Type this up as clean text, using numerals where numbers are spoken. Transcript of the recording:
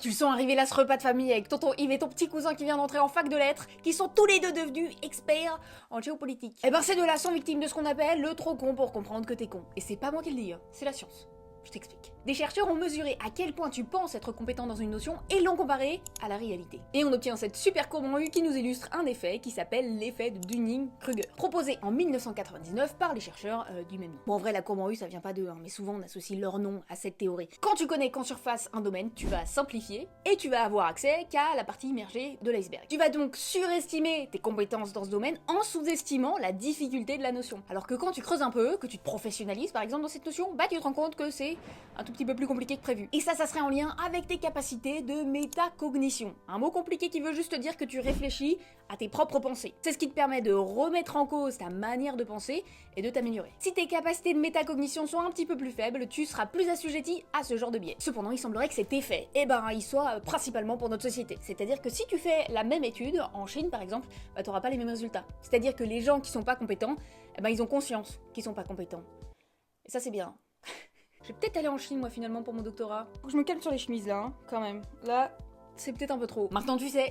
tu le sens arriver là ce repas de famille avec tonton Yves et ton petit cousin qui vient d'entrer en fac de lettres, qui sont tous les deux devenus experts en géopolitique. Et ben ces deux-là sont victimes de ce qu'on appelle le trop con pour comprendre que t'es con. Et c'est pas moi qui le dis, hein, c'est la science. Je t'explique. Des chercheurs ont mesuré à quel point tu penses être compétent dans une notion et l'ont comparé à la réalité. Et on obtient cette super courbe en U qui nous illustre un effet qui s'appelle l'effet de Dunning-Kruger, proposé en 1999 par les chercheurs du même nom. Bon, en vrai, la courbe en U, ça vient pas d'eux, hein, mais souvent on associe leur nom à cette théorie. Quand tu connais qu'en surface un domaine, tu vas simplifier et tu vas avoir accès qu'à la partie immergée de l'iceberg. Tu vas donc surestimer tes compétences dans ce domaine en sous-estimant la difficulté de la notion. Alors que quand tu creuses un peu, que tu te professionnalises par exemple dans cette notion, bah tu te rends compte que c'est un tout petit peu plus compliqué que prévu. Et ça serait en lien avec tes capacités de métacognition. Un mot compliqué qui veut juste dire que tu réfléchis à tes propres pensées. C'est ce qui te permet de remettre en cause ta manière de penser et de t'améliorer. Si tes capacités de métacognition sont un petit peu plus faibles, tu seras plus assujetti à ce genre de biais. Cependant, il semblerait que cet effet, il soit principalement pour notre société. C'est-à-dire que si tu fais la même étude, en Chine par exemple, bah t'auras pas les mêmes résultats. C'est-à-dire que les gens qui sont pas compétents, ils ont conscience qu'ils sont pas compétents. Et ça c'est bien. Je vais peut-être aller en Chine, moi, finalement, pour mon doctorat. Faut que je me calme sur les chemises, là, hein, quand même. Là, c'est peut-être un peu trop. Maintenant, tu sais.